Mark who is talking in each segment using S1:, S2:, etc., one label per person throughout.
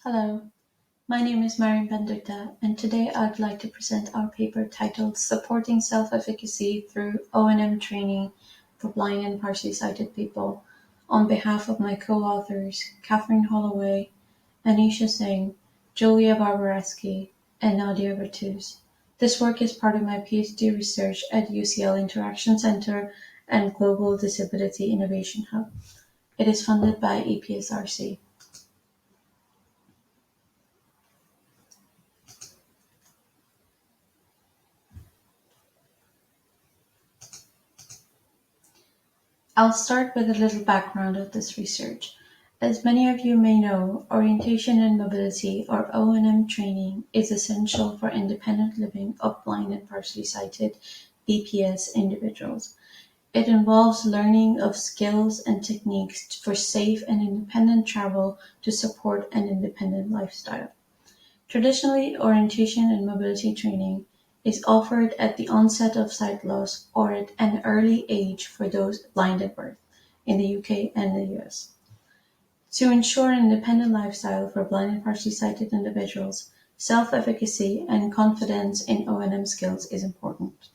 S1: Hello, my name is Maryam Bandukda, and today I'd like to present our paper titled Supporting Self-Efficacy Through O&M Training for Blind and Partially Sighted People on behalf of my co-authors, Holloway, Aneesha Singh, Giulia Barbareschi, and Nadia Berthouze. This work is part of my PhD research at UCL Interaction Center and Global Disability Innovation Hub. It is funded by EPSRC. I'll start with a little background of this research. As many of you may know, orientation and mobility, or O&M training, is essential for independent living of blind and partially sighted BPS individuals. It involves learning of skills and techniques for safe and independent travel to support an independent lifestyle. Traditionally, orientation and mobility training is offered at the onset of sight loss or at an early age for those blind at birth in the UK and the US. To ensure an independent lifestyle for blind and partially sighted individuals, self-efficacy and confidence in O&M skills is important.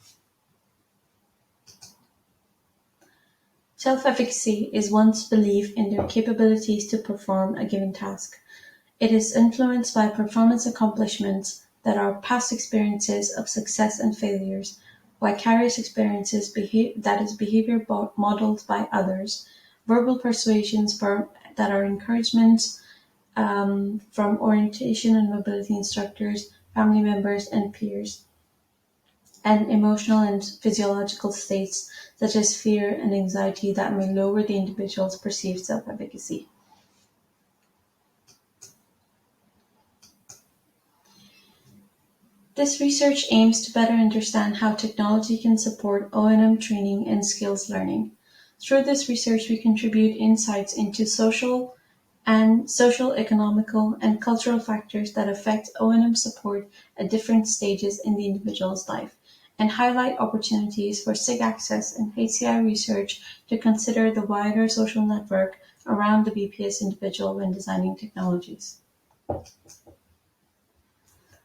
S1: Self-efficacy is one's belief in their capabilities to perform a given task. It is influenced by performance accomplishments that are past experiences of success and failures, vicarious experiences that is behavior modeled by others, verbal persuasions that are encouragements from orientation and mobility instructors, family members, and peers, and emotional and physiological states such as fear and anxiety that may lower the individual's perceived self-efficacy. This research aims to better understand how technology can support O&M training and skills learning. Through this research, we contribute insights into social, economical, and cultural factors that affect O&M support at different stages in the individual's life, and highlight opportunities for SIG Access and HCI research to consider the wider social network around the BPS individual when designing technologies.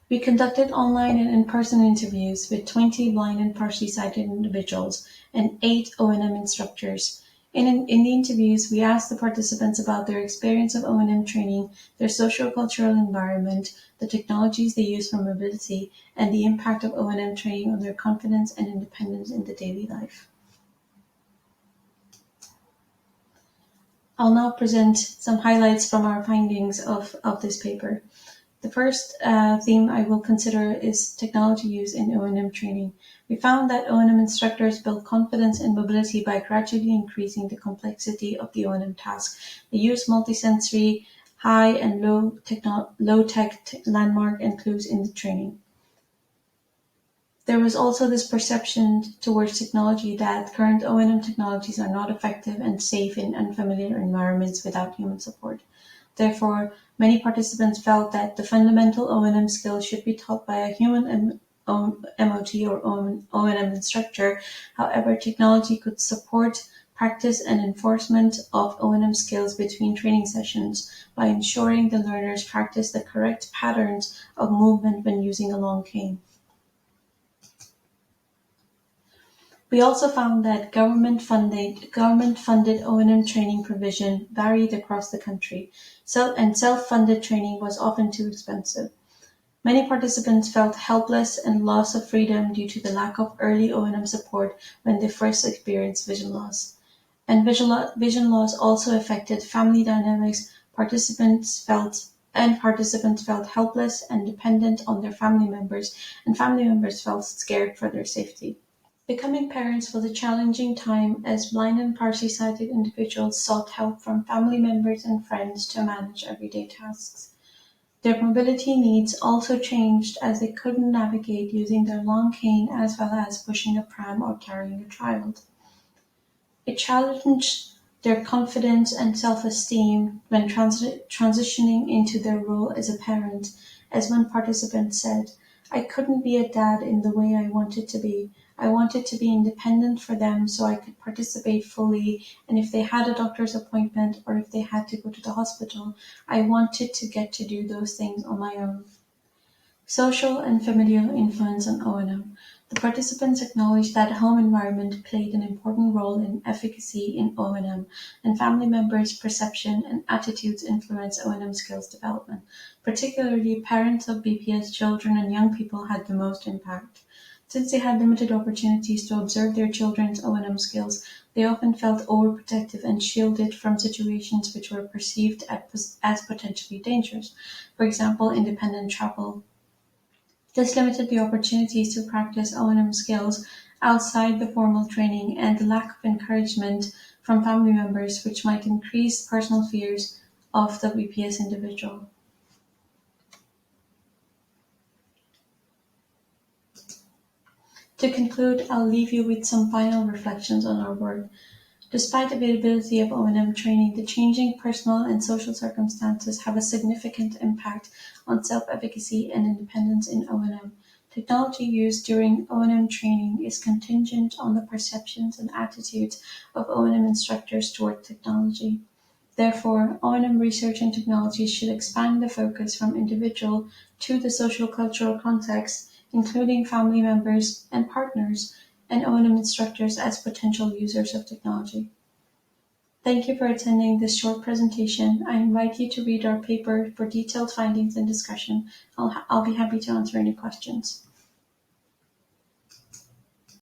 S1: We conducted online and in-person interviews with 20 blind and partially sighted individuals and 8 O&M instructors. In the interviews, we asked the participants about their experience of O&M training, their socio-cultural environment, the technologies they use for mobility, and the impact of O&M training on their confidence and independence in the daily life. I'll now present some highlights from our findings of this paper. The first theme I will consider is technology use in O&M training. We found that O&M instructors build confidence in mobility by gradually increasing the complexity of the O&M task. They use multisensory, high and low-tech landmark and clues in the training. There was also this perception towards technology that current O&M technologies are not effective and safe in unfamiliar environments without human support. Therefore, many participants felt that the fundamental O&M skills should be taught by a human MOT or O&M instructor. However, technology could support practice and enforcement of O&M skills between training sessions by ensuring the learners practice the correct patterns of movement when using a long cane. We also found that government-funded O&M training provision varied across the country, and self-funded training was often too expensive. Many participants felt helpless and loss of freedom due to the lack of early O&M support when they first experienced vision loss. And vision loss also affected family dynamics. Participants felt helpless and dependent on their family members, and family members felt scared for their safety. Becoming parents was a challenging time as blind and partially sighted individuals sought help from family members and friends to manage everyday tasks. Their mobility needs also changed as they couldn't navigate using their long cane as well as pushing a pram or carrying a child. It challenged their confidence and self-esteem when transitioning into their role as a parent, as one participant said, "I couldn't be a dad in the way I wanted to be. I wanted to be independent for them so I could participate fully, and if they had a doctor's appointment or if they had to go to the hospital, I wanted to get to do those things on my own. Social and familial influence on O&M. The participants acknowledged that home environment played an important role in efficacy in O&M, and family members' perception and attitudes influence O&M skills development. Particularly, parents of BPS children and young people had the most impact. Since they had limited opportunities to observe their children's O&M skills, they often felt overprotective and shielded from situations which were perceived as potentially dangerous. For example, independent travel. This limited the opportunities to practice O&M skills outside the formal training, and the lack of encouragement from family members, which might increase personal fears of the BPS individual. To conclude, I'll leave you with some final reflections on our work. Despite availability of O&M training, the changing personal and social circumstances have a significant impact on self-efficacy and independence in O&M. Technology used during O&M training is contingent on the perceptions and attitudes of O&M instructors toward technology. Therefore, O&M research and technology should expand the focus from individual to the social-cultural context, including family members and partners, and O&M instructors as potential users of technology. Thank you for attending this short presentation. I invite you to read our paper for detailed findings and discussion. I'll be happy to answer any questions.